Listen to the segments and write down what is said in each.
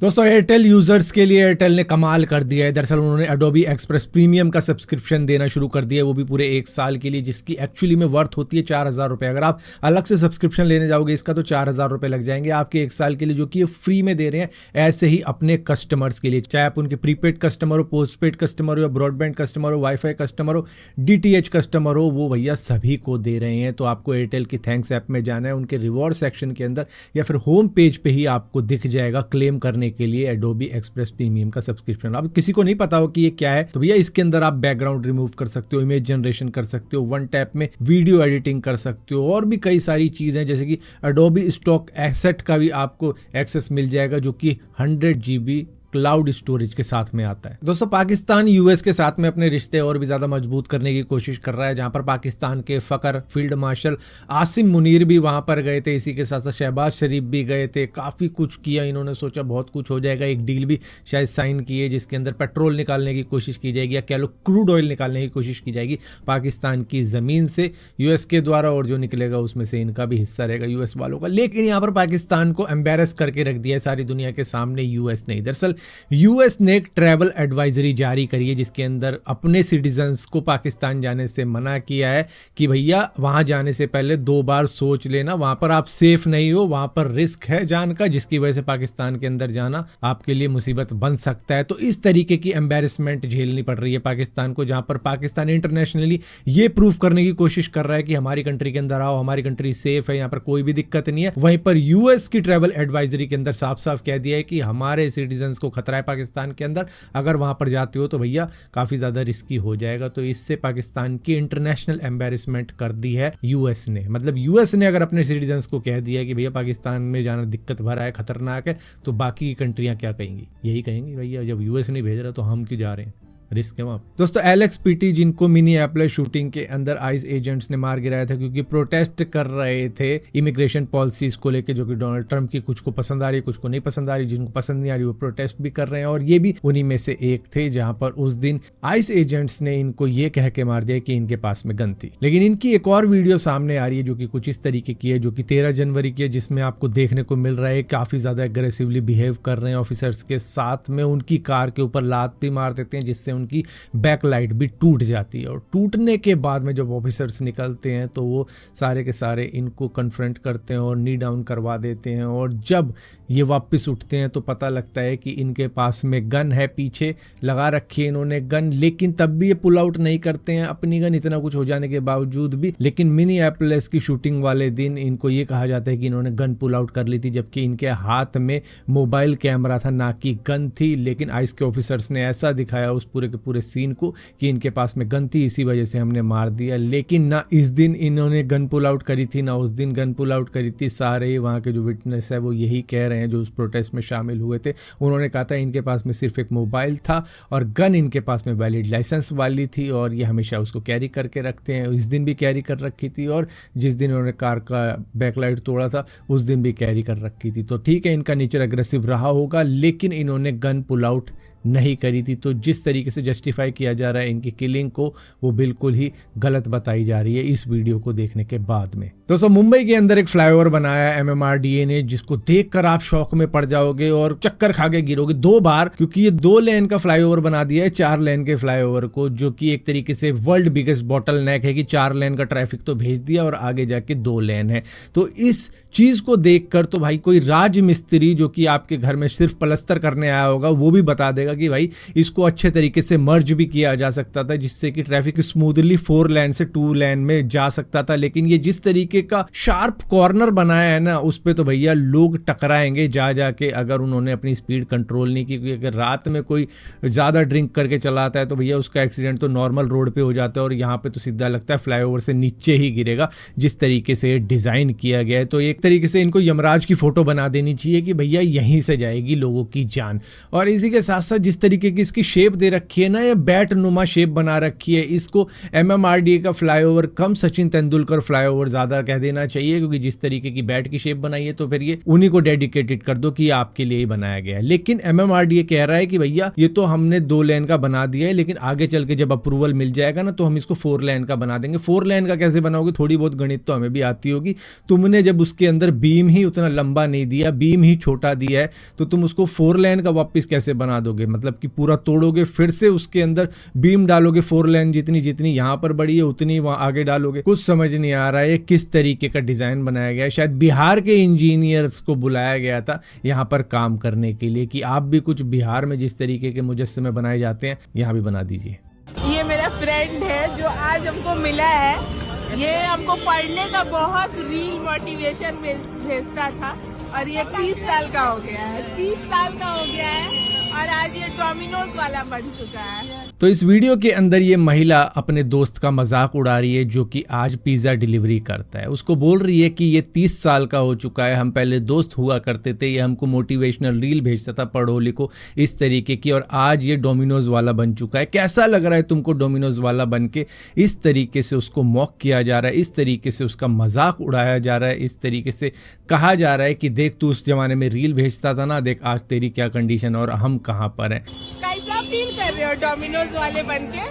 दोस्तों Airtel users के लिए एयरटेल ने कमाल कर दिया है। दरअसल उन्होंने एडोबी एक्सप्रेस प्रीमियम का सब्सक्रिप्शन देना शुरू कर दिया है, वो भी पूरे 1 साल के लिए, जिसकी एक्चुअली में वर्थ होती है 4,000 रुपये। अगर आप अलग से सब्सक्रिप्शन लेने जाओगे इसका तो 4,000 रुपये लग जाएंगे आपके 1 साल के लिए, जो कि ये फ्री में दे रहे हैं ऐसे ही अपने कस्टमर्स के लिए, चाहे आप उनके प्रीपेड कस्टमर हो, पोस्टपेड कस्टमर हो, या ब्रॉडबैंड कस्टमर हो, वाईफाई कस्टमर हो, DTH कस्टमर हो, वो भैया सभी को दे रहे हैं। तो आपको एयरटेल की थैंक्स ऐप में जाना है, उनके रिवॉर्ड सेक्शन के अंदर या फिर होम पेज पे ही आपको दिख जाएगा क्लेम करने के लिए एडोबी एक्सप्रेस प्रीमियम का सब्सक्रिप्शन। अब किसी को नहीं पता हो कि ये क्या है, तो भैया इसके अंदर आप बैकग्राउंड रिमूव कर सकते हो, इमेज जनरेशन कर सकते हो, वन टैप में वीडियो एडिटिंग कर सकते हो, और भी कई सारी चीजें, जैसे कि एडोबी स्टॉक एसेट का भी आपको एक्सेस मिल जाएगा, जो कि 100 GB क्लाउड स्टोरेज के साथ में आता है। दोस्तों पाकिस्तान यूएस के साथ में अपने रिश्ते और भी ज्यादा मजबूत करने की कोशिश कर रहा है, जहां पर पाकिस्तान के फकर फील्ड मार्शल आसिम मुनीर भी वहां पर गए थे, इसी के साथ साथ शहबाज शरीफ भी गए थे। काफी कुछ किया इन्होंने, सोचा बहुत कुछ हो जाएगा। एक डील भी शायद साइन की है जिसके अंदर पेट्रोल निकालने की कोशिश की जाएगी, या कह लो क्रूड ऑयल निकालने की कोशिश की जाएगी पाकिस्तान की जमीन से यूएस के द्वारा, और जो निकलेगा उसमें से इनका भी हिस्सा रहेगा यूएस वालों का। लेकिन यहाँ पर पाकिस्तान को एम्बेरस करके रख दिया है सारी दुनिया के सामने यूएस ने। दरअसल यूएस ने एक ट्रैवल एडवाइजरी जारी करी है जिसके अंदर अपने सिटीजन्स को पाकिस्तान जाने से मना किया है कि भैया वहां जाने से पहले 2 बार सोच लेना, वहां पर आप सेफ नहीं हो, वहां पर रिस्क है जान का, जिसकी वजह से पाकिस्तान के अंदर जाना आपके लिए मुसीबत बन सकता है। तो इस तरीके की एम्बेरसमेंट झेलनी पड़ रही है पाकिस्तान को, जहां पर पाकिस्तान इंटरनेशनली ये प्रूव करने की कोशिश कर रहा है कि हमारी कंट्री के अंदर आओ, हमारी कंट्री सेफ है, यहाँ पर कोई भी दिक्कत नहीं है। वहीं पर यूएस की ट्रैवल एडवाइजरी के अंदर साफ साफ कह दिया है कि हमारे सिटीजन्स को खतरा है पाकिस्तान के अंदर, अगर वहां पर जाते हो तो भैया काफी ज्यादा रिस्की हो जाएगा। तो इससे पाकिस्तान की इंटरनेशनल एम्बेरसमेंट कर दी है यूएस ने। मतलब यूएस ने अगर अपने सिटीजन्स को कह दिया कि भैया पाकिस्तान में जाना दिक्कत भरा है, खतरनाक है, तो बाकी की कंट्रियां क्या कहेंगी? यही कहेंगी भैया जब यूएस नहीं भेज रहा तो हम क्यों जा रहे हैं, रिस्क है वहां। दोस्तों एलेक्स पीटी, जिनको मिनिएपोलिस शूटिंग के अंदर आइस एजेंट्स ने मार गिराया था क्योंकि प्रोटेस्ट कर रहे थे इमिग्रेशन पॉलिसीज को लेकर, जो कि डोनाल्ड ट्रंप की कुछ को पसंद आ रही है, कुछ को नहीं पसंद आ रही, जिनको पसंद नहीं आ रही वो प्रोटेस्ट भी कर रहे हैं, और ये भी उन्हीं में से एक थे, जहां पर उस दिन आइस एजेंट्स ने इनको ये कह के मार दिया कि इनके पास में गन थी। लेकिन इनकी एक और वीडियो सामने आ रही है जो कि कुछ इस तरीके की है, जो कि 13 जनवरी की है, जिसमें आपको देखने को मिल रहा है काफी ज्यादा एग्रेसिवली बिहेव कर रहे हैं ऑफिसर्स के साथ में, उनकी कार के ऊपर लात भी मार देते हैं जिससे उनकी बैकलाइट भी टूट जाती है। और टूटने के बाद में जब ऑफिसर्स निकलते हैं तो वो सारे के सारे इनको कन्फ्रंट करते हैं और नी डाउन करवा देते हैं, और जब ये वापस उठते हैं तो पता लगता है कि इनके पास में गन है, पीछे लगा रखी है इन्होंने गन, लेकिन तब भी ये पुल आउट नहीं करते हैं अपनी गन, इतना कुछ हो जाने के बावजूद भी। लेकिन मिनिएपोलिस की शूटिंग वाले दिन इनको ये कहा जाता है कि इन्होंने गन पुल आउट कर ली थी, जबकि इनके हाथ में मोबाइल कैमरा था, ना कि गन थी। लेकिन आइस के ऑफिसर्स ने ऐसा दिखाया उस पूरे के पूरे सीन को कि इनके पास में गन थी, इसी वजह से हमने मार दिया। लेकिन ना इस दिन इन्होंने गन पुल आउट करी थी, ना उस दिन गन पुल आउट करी थी। सारे वहाँ के जो विटनेस है वो यही कह रहे हैं, जो उस प्रोटेस्ट में शामिल हुए थे। उन्होंने कहा था इनके पास में सिर्फ एक मोबाइल था और गन इनके पास में वैलिड लाइसेंस वाली थी, और ये हमेशा उसको कैरी करके रखते हैं। इस दिन भी कैरी कर रखी थी, और जिस दिन उन्होंने कार का बैकलाइट तोड़ा था उस दिन भी कैरी कर रखी थी। तो ठीक है, इनका नेचर अग्रेसिव रहा होगा, लेकिन इन्होंने गन पुल आउट नहीं करी थी। तो जिस तरीके से जस्टिफाई किया जा रहा है इनकी किलिंग को, वो बिल्कुल ही गलत बताई जा रही है इस वीडियो को देखने के बाद में। दोस्तों मुंबई के अंदर एक फ्लाईओवर बनाया है MMRDA ने, जिसको देखकर आप शौक में पड़ जाओगे और चक्कर खा के गिरोगे 2 बार, क्योंकि ये 2 लेन का फ्लाईओवर बना दिया है 4 लेन के फ्लाईओवर को, जो कि एक तरीके से वर्ल्ड बिगेस्ट बॉटल नेक है कि 4 लेन का ट्रैफिक तो भेज दिया और आगे जाके 2 लेन है। तो इस चीज को देखकर तो भाई कोई राज मिस्त्री जो कि आपके घर में सिर्फ प्लस्तर करने आया होगा वो भी बता देगा कि भाई इसको अच्छे तरीके से मर्ज भी किया जा सकता था, जिससे कि ट्रैफिक स्मूथली 4 लेन से 2 लेन में जा सकता था। लेकिन ये जिस तरीके का शार्प कॉर्नर बनाया है ना, उस पे तो भैया लोग टकराएंगे जा जाके, अगर उन्होंने अपनी स्पीड कंट्रोल नहीं की। क्योंकि अगर रात में कोई ज्यादा ड्रिंक करके चलाता है तो भैया उसका एक्सीडेंट तो नॉर्मल रोड पे हो जाता है, और यहाँ पे तो सीधा लगता है फ्लाईओवर से नीचे ही गिरेगा, जिस तरीके से डिजाइन किया गया है। तो एक तरीके से इनको यमराज की फोटो बना देनी चाहिए कि भैया यहीं से जाएगी लोगों की जान। और इसी के साथ साथ जिस तरीके की इसकी शेप दे रखी है ना, ये बैट नुमा शेप बना रखी है, इसको MMRDA का फ्लाईओवर कम सचिन तेंदुलकर फ्लाईओवर ज्यादा कह देना चाहिए, क्योंकि जिस तरीके की बैट की शेप बनाई है तो फिर ये उन्हीं को डेडिकेटेड कर दो कि आपके लिए ही बनाया गया है। लेकिन MMRDA कह रहा है कि भैया ये तो हमने 2 लेन का बना दिया है, लेकिन आगे चल के जब अप्रूवल मिल जाएगा ना तो हम इसको 4 लेन का बना देंगे। 4 लेन का कैसे बनाओगे? थोड़ी बहुत गणित तो हमें भी आती होगी। तुमने जब उसके अंदर बीम ही उतना लंबा नहीं दिया, बीम ही छोटा दिया है, तो तुम उसको 4 लेन का वापस कैसे बना दोगे? मतलब कि पूरा तोड़ोगे, फिर से उसके अंदर बीम डालोगे, 4 लेन जितनी यहाँ पर बड़ी है उतनी वहां आगे डालोगे। कुछ समझ नहीं आ रहा है किस तरीके का डिजाइन बनाया गया है। शायद बिहार के इंजीनियर्स को बुलाया गया था यहाँ पर काम करने के लिए कि आप भी कुछ बिहार में जिस तरीके के मुजस्समे बनाए जाते हैं यहाँ भी बना दीजिए। ये मेरा फ्रेंड है जो आज हमको मिला है। ये हमको पढ़ने का बहुत रील मोटिवेशन भेजता था और ये 30 साल का हो गया है, 30 साल का हो गया है और आज ये डोमिनोज वाला बन चुका है। तो इस वीडियो के अंदर ये महिला अपने दोस्त का मजाक उड़ा रही है जो कि आज पिज्जा डिलीवरी करता है। उसको बोल रही है कि ये 30 साल का हो चुका है, हम पहले दोस्त हुआ करते थे, ये हमको मोटिवेशनल रील भेजता था पढ़ो लिखो इस तरीके की, और आज ये डोमिनोज वाला बन चुका है। कैसा लग रहा है तुमको डोमिनोज वाला बन के? इस तरीके से उसको मॉक किया जा रहा है, इस तरीके से उसका मजाक उड़ाया जा रहा है, इस तरीके से कहा जा रहा है कि देख तू उस जमाने में रील भेजता था ना, देख आज तेरी क्या कंडीशन और हम कहाँ पर हैं। कैसा फील कर रहे हो डोमिनोज वाले बनके?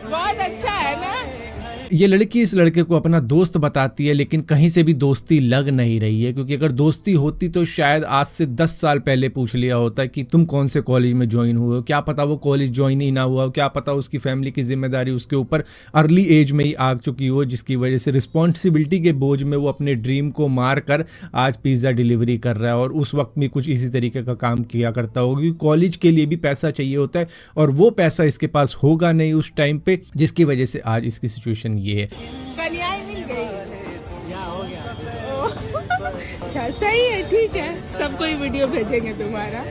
बहुत अच्छा है ना? ये लड़की इस लड़के को अपना दोस्त बताती है, लेकिन कहीं से भी दोस्ती लग नहीं रही है, क्योंकि अगर दोस्ती होती तो शायद आज से 10 साल पहले पूछ लिया होता कि तुम कौन से कॉलेज में ज्वाइन हुए हो। क्या पता वो कॉलेज ज्वाइन ही ना हुआ हो, क्या पता उसकी फैमिली की जिम्मेदारी उसके ऊपर अर्ली एज में ही आ चुकी हो, जिसकी वजह से रिस्पॉन्सिबिलिटी के बोझ में वो अपने ड्रीम को मार कर आज पिज्ज़ा डिलीवरी कर रहा है। और उस वक्त भी कुछ इसी तरीके का काम किया करता होगा, क्योंकि कॉलेज के लिए भी पैसा चाहिए होता है और वो पैसा इसके पास होगा नहीं उस टाइम पे, जिसकी वजह से आज इसकी सिचुएशन ये है। कन्याएं मिल गई हो गया। अच्छा सही है, ठीक है, सबको ही वीडियो भेजेंगे तुम्हारा।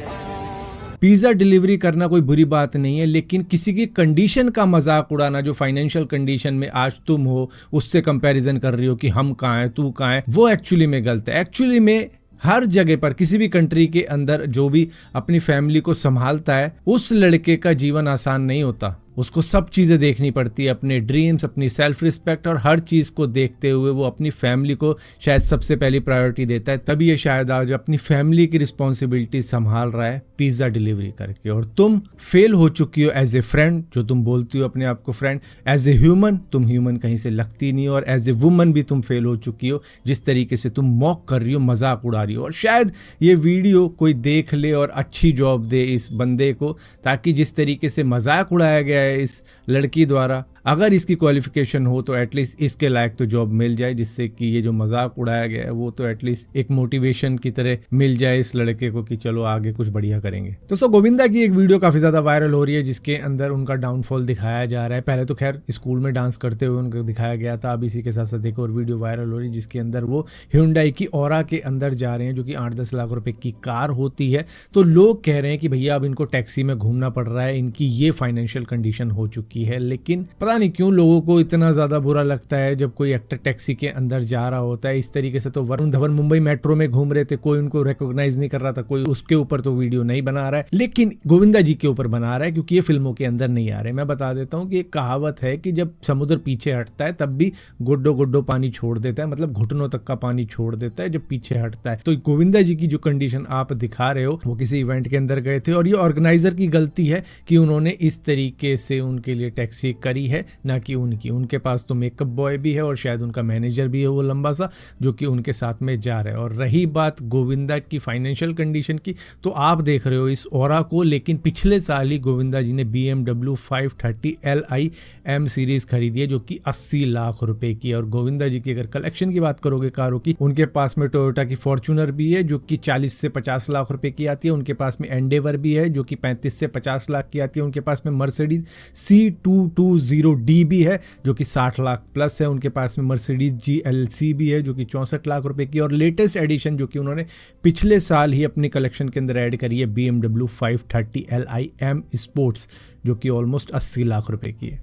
पिज़्ज़ा डिलीवरी करना कोई बुरी बात नहीं है, लेकिन किसी की कंडीशन का मजाक उड़ाना, जो फाइनेंशियल कंडीशन में आज तुम हो उससे कंपैरिजन कर रही हो कि हम कहाँ हैं तू कहाँ है, वो एक्चुअली में गलत है। एक्चुअली में हर जगह पर किसी भी कंट्री के अंदर जो भी अपनी फैमिली को संभालता है उस लड़के का जीवन आसान नहीं होता। उसको सब चीज़ें देखनी पड़ती है, अपने ड्रीम्स, अपनी सेल्फ रिस्पेक्ट और हर चीज़ को देखते हुए वो अपनी फैमिली को शायद सबसे पहली प्रायोरिटी देता है। तभी ये शायद आज अपनी फैमिली की रिस्पॉन्सिबिलिटी संभाल रहा है पिज़्ज़ा डिलीवरी करके। और तुम फेल हो चुकी हो एज ए फ्रेंड, जो तुम बोलती हो अपने आप को फ्रेंड, एज ए ह्यूमन तुम ह्यूमन कहीं से लगती नहीं हो, और एज ए वुमन भी तुम फेल हो चुकी हो, जिस तरीके से तुम मॉक कर रही हो, मजाक उड़ा रही हो। और शायद ये वीडियो कोई देख ले और अच्छी जॉब दे इस बंदे को, ताकि जिस तरीके से मजाक उड़ाया गया है इस लड़की द्वारा, अगर इसकी क्वालिफिकेशन हो तो एटलीस्ट इसके लायक तो जॉब मिल जाए, जिससे कि ये जो मजाक उड़ाया गया है वो तो एटलीस्ट एक मोटिवेशन की तरह मिल जाए इस लड़के को कि चलो आगे कुछ बढ़िया करेंगे। तो गोविंदा की एक वीडियो काफी ज्यादा वायरल हो रही है, जिसके अंदर उनका डाउनफॉल दिखाया जा रहा है। पहले तो खैर स्कूल में डांस करते हुए उनको दिखाया गया था, अब इसी के साथ साथ एक और वीडियो वायरल हो रही है जिसके अंदर वो Hyundai की औरा के अंदर जा रहे हैं, जो कि 8-10 लाख रुपए की कार होती है। तो लोग कह रहे हैं कि भैया अब इनको टैक्सी में घूमना पड़ रहा है, इनकी ये फाइनेंशियल कंडीशन हो चुकी है। लेकिन पता नहीं क्यों लोगों को इतना ज्यादा बुरा लगता है जब कोई एक्टर टैक्सी के अंदर जा रहा होता है। इस तरीके से तो वरुण धवन मुंबई मेट्रो में घूम रहे थे, कोई उनको रिकॉग्नाइज नहीं कर रहा था, कोई उसके ऊपर तो वीडियो नहीं बना रहा है, लेकिन गोविंदा जी के ऊपर बना रहा है क्योंकि ये फिल्मों के अंदर नहीं आ रहे। मैं बता देता हूँ कि एक कहावत है कि जब समुद्र पीछे हटता है तब भी गुड्डो गुड्डो पानी छोड़ देता है, मतलब घुटनों तक का पानी छोड़ देता है जब पीछे हटता है। तो गोविंदा जी की जो कंडीशन आप दिखा रहे हो, वो किसी इवेंट के अंदर गए थे और ये ऑर्गेनाइजर की गलती है कि उन्होंने इस तरीके से उनके लिए टैक्सी करी है, ना कि उनके पास तो मेकअप बॉय भी है और शायद उनका मैनेजर भी है वो लंबा सा, जो कि उनके साथ में जा रहा है। और रही बात गोविंदा की फाइनेंशियल कंडीशन की, तो आप देख रहे हो इस औरा को, लेकिन पिछले साल ही गोविंदा जी ने BMW 530 Li M सीरीज खरीदी है, जो कि 80 लाख रुपए की। और गोविंदा जी की अगर कलेक्शन की बात करोगे कारों की, उनके पास में टोयोटा की फॉर्च्यूनर भी है जो कि 40 से 50 लाख रुपए की आती है, उनके पास में एंडेवर भी है जो कि 35 से 50 लाख की आती है, उनके पास में मर्सिडीज C220D भी है जो कि 60 लाख प्लस है, उनके पास में मर्सिडीज GLC भी है जो कि 64 लाख रुपए की, और लेटेस्ट एडिशन जो कि उन्होंने पिछले साल ही अपनी कलेक्शन के अंदर ऐड करी है BMW 530 Li M स्पोर्ट्स, जो कि ऑलमोस्ट 80 लाख रुपए की है।